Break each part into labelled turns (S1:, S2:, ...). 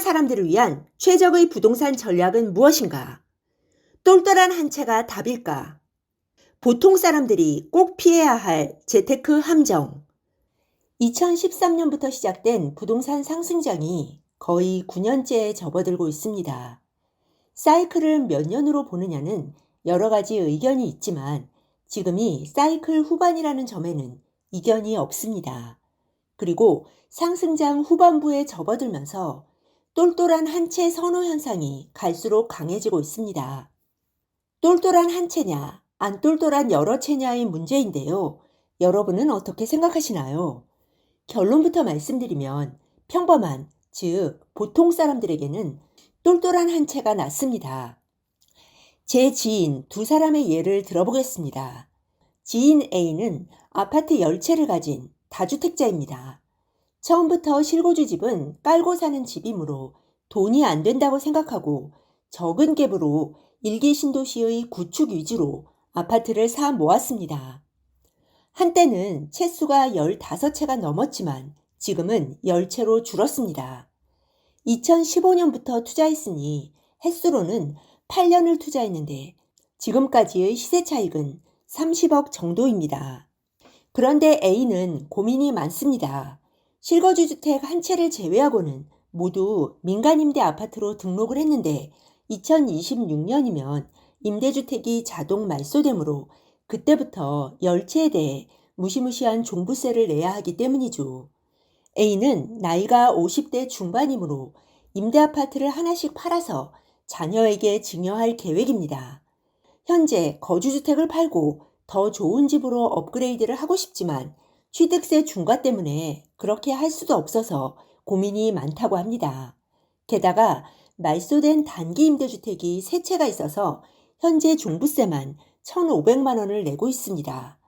S1: 사람들을 위한 최적의 부동산 전략은 무엇인가? 똘똘한 한 채가 답일까? 보통 사람들이 꼭 피해야 할 재테크 함정. 2013년부터 시작된 부동산 상승장이 거의 9년째에 접어들고 있습니다. 사이클을 몇 년으로 보느냐는 여러 가지 의견이 있지만 지금이 사이클 후반이라는 점에는 이견이 없습니다. 그리고 상승장 후반부에 접어들면서 똘똘한 한 채 선호 현상이 갈수록 강해지고 있습니다. 똘똘한 한 채냐, 안 똘똘한 여러 채냐의 문제인데요. 여러분은 어떻게 생각하시나요? 결론부터 말씀드리면 평범한, 즉 보통 사람들에게는 똘똘한 한 채가 낫습니다. 제 지인 두 사람의 예를 들어보겠습니다. 지인 A는 아파트 10채를 가진 다주택자입니다. 처음부터 실거주 집은 깔고 사는 집이므로 돈이 안 된다고 생각하고 적은 갭으로 일기 신도시의 구축 위주로 아파트를 사 모았습니다. 한때는 채수가 15채가 넘었지만 지금은 10채로 줄었습니다. 2015년부터 투자했으니 횟수로는 8년을 투자했는데 지금까지의 시세 차익은 30억 정도입니다. 그런데 A는 고민이 많습니다. 실거주 주택 한 채를 제외하고는 모두 민간임대 아파트로 등록을 했는데 2026년이면 임대주택이 자동 말소되므로 그때부터 10채에 대해 무시무시한 종부세를 내야 하기 때문이죠. A는 나이가 50대 중반이므로 임대아파트를 하나씩 팔아서 자녀에게 증여할 계획입니다. 현재 거주주택을 팔고 더 좋은 집으로 업그레이드를 하고 싶지만 취득세 중과 때문에 그렇게 할 수도 없어서 고민이 많다고 합니다. 게다가 말소된 단기 임대주택이 3채가 있어서 현재 종부세만 1,500만 원을 내고 있습니다.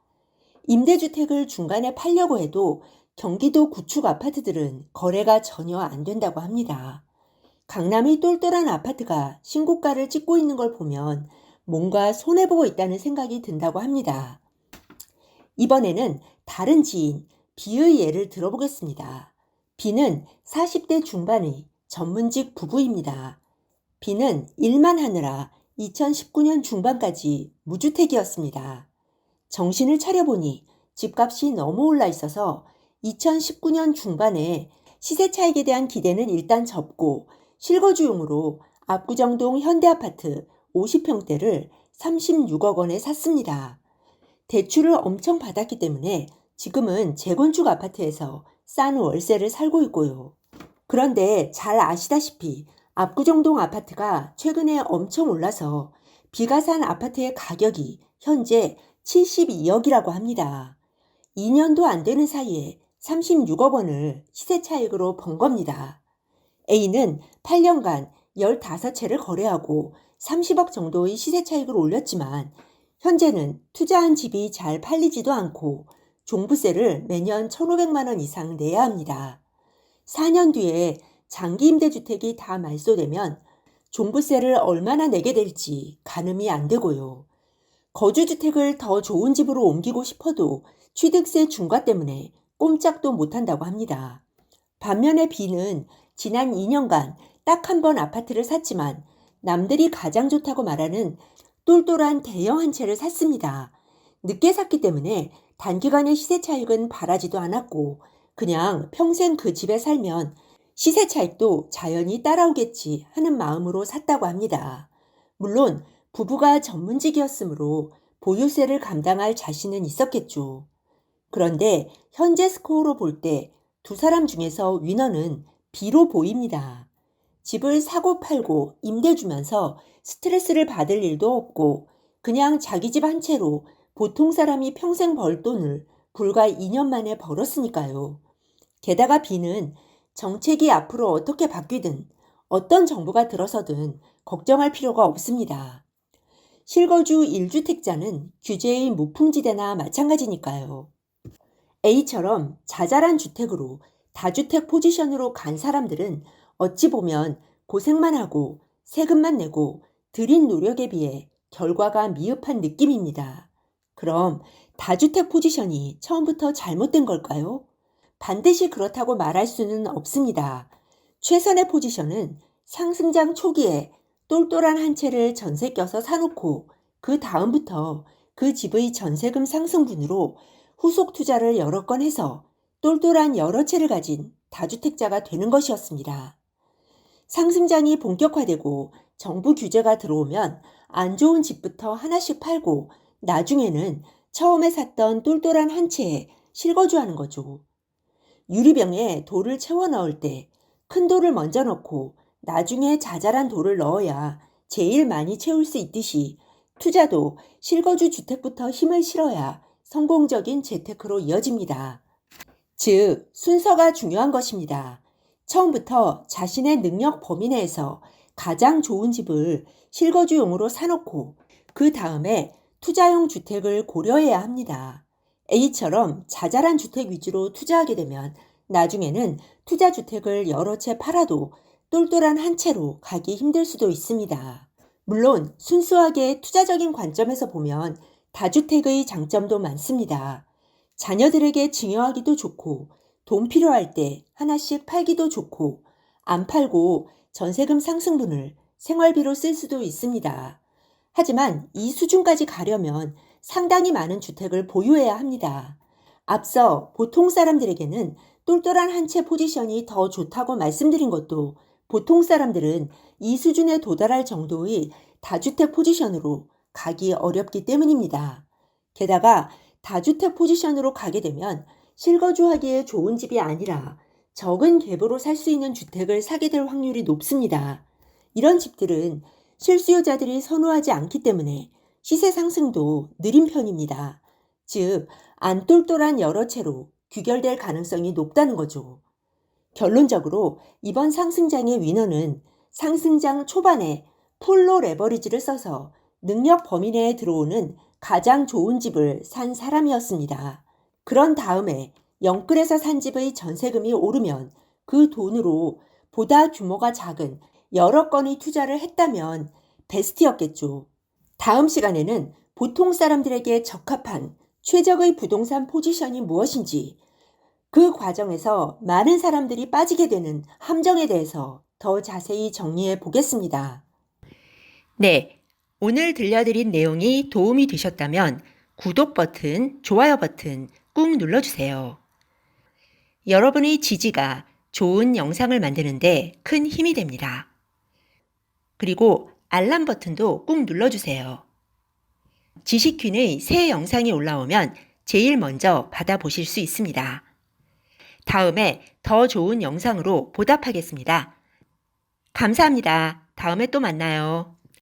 S1: 임대주택을 중간에 팔려고 해도 경기도 구축 아파트들은 거래가 전혀 안 된다고 합니다. 강남의 똘똘한 아파트가 신고가를 찍고 있는 걸 보면 뭔가 손해보고 있다는 생각이 든다고 합니다. 이번에는 다른 지인 B의 예를 들어보겠습니다. B는 40대 중반의 전문직 부부입니다. B는 일만 하느라 2019년 중반까지 무주택이었습니다. 정신을 차려보니 집값이 너무 올라 있어서 2019년 중반에 시세 차익에 대한 기대는 일단 접고 실거주용으로 압구정동 현대아파트 50평대를 36억 원에 샀습니다. 대출을 엄청 받았기 때문에 지금은 재건축 아파트에서 싼 월세를 살고 있고요. 그런데 잘 아시다시피 압구정동 아파트가 최근에 엄청 올라서 B가 산 아파트의 가격이 현재 72억이라고 합니다. 2년도 안 되는 사이에 36억 원을 시세 차익으로 번 겁니다. A는 8년간 15채를 거래하고 30억 정도의 시세 차익을 올렸지만 현재는 투자한 집이 잘 팔리지도 않고 종부세를 매년 1,500만 원 이상 내야 합니다. 4년 뒤에 장기 임대주택이 다 말소되면 종부세를 얼마나 내게 될지 가늠이 안 되고요. 거주주택을 더 좋은 집으로 옮기고 싶어도 취득세 중과 때문에 꼼짝도 못한다고 합니다. 반면에 B는 지난 2년간 딱 한 번 아파트를 샀지만 남들이 가장 좋다고 말하는 똘똘한 대형 한 채를 샀습니다. 늦게 샀기 때문에 단기간의 시세 차익은 바라지도 않았고 그냥 평생 그 집에 살면 시세 차익도 자연히 따라오겠지 하는 마음으로 샀다고 합니다. 물론 부부가 전문직이었으므로 보유세를 감당할 자신은 있었겠죠. 그런데 현재 스코어로 볼 때 두 사람 중에서 위너는 B로 보입니다. 집을 사고 팔고 임대 주면서 스트레스를 받을 일도 없고 그냥 자기 집 한 채로 보통 사람이 평생 벌 돈을 불과 2년 만에 벌었으니까요. 게다가 B는 정책이 앞으로 어떻게 바뀌든 어떤 정부가 들어서든 걱정할 필요가 없습니다. 실거주 1주택자는 규제의 무풍지대나 마찬가지니까요. A처럼 자잘한 주택으로 다주택 포지션으로 간 사람들은 어찌 보면 고생만 하고 세금만 내고 들인 노력에 비해 결과가 미흡한 느낌입니다. 그럼 다주택 포지션이 처음부터 잘못된 걸까요? 반드시 그렇다고 말할 수는 없습니다. 최선의 포지션은 상승장 초기에 똘똘한 한 채를 전세 껴서 사놓고 그 다음부터 그 집의 전세금 상승분으로 후속 투자를 여러 건 해서 똘똘한 여러 채를 가진 다주택자가 되는 것이었습니다. 상승장이 본격화되고 정부 규제가 들어오면 안 좋은 집부터 하나씩 팔고 나중에는 처음에 샀던 똘똘한 한 채에 실거주하는 거죠. 유리병에 돌을 채워 넣을 때 큰 돌을 먼저 넣고 나중에 자잘한 돌을 넣어야 제일 많이 채울 수 있듯이 투자도 실거주 주택부터 힘을 실어야 성공적인 재테크로 이어집니다. 즉, 순서가 중요한 것입니다. 처음부터 자신의 능력 범위 내에서 가장 좋은 집을 실거주용으로 사놓고 그 다음에 투자용 주택을 고려해야 합니다. A처럼 자잘한 주택 위주로 투자하게 되면 나중에는 투자주택을 여러 채 팔아도 똘똘한 한 채로 가기 힘들 수도 있습니다. 물론 순수하게 투자적인 관점에서 보면 다주택의 장점도 많습니다. 자녀들에게 증여하기도 좋고 돈 필요할 때 하나씩 팔기도 좋고 안 팔고 전세금 상승분을 생활비로 쓸 수도 있습니다. 하지만 이 수준까지 가려면 상당히 많은 주택을 보유해야 합니다. 앞서 보통 사람들에게는 똘똘한 한 채 포지션이 더 좋다고 말씀드린 것도 보통 사람들은 이 수준에 도달할 정도의 다주택 포지션으로 가기 어렵기 때문입니다. 게다가 다주택 포지션으로 가게 되면 실거주하기에 좋은 집이 아니라 적은 갭으로 살 수 있는 주택을 사게 될 확률이 높습니다. 이런 집들은 실수요자들이 선호하지 않기 때문에 시세 상승도 느린 편입니다. 즉, 안 똘똘한 여러 채로 귀결될 가능성이 높다는 거죠. 결론적으로 이번 상승장의 위너는 상승장 초반에 풀로 레버리지를 써서 능력 범위 내에 들어오는 가장 좋은 집을 산 사람이었습니다. 그런 다음에 영끌에서 산 집의 전세금이 오르면 그 돈으로 보다 규모가 작은 여러 건의 투자를 했다면 베스트였겠죠. 다음 시간에는 보통 사람들에게 적합한 최적의 부동산 포지션이 무엇인지, 그 과정에서 많은 사람들이 빠지게 되는 함정에 대해서 더 자세히 정리해 보겠습니다. 네, 오늘 들려드린 내용이 도움이 되셨다면 구독 버튼, 좋아요 버튼 꾹 눌러주세요. 여러분의 지지가 좋은 영상을 만드는데 큰 힘이 됩니다. 그리고 알람 버튼도 꾹 눌러주세요. 지식퀸의 새 영상이 올라오면 제일 먼저 받아보실 수 있습니다. 다음에 더 좋은 영상으로 보답하겠습니다. 감사합니다. 다음에 또 만나요.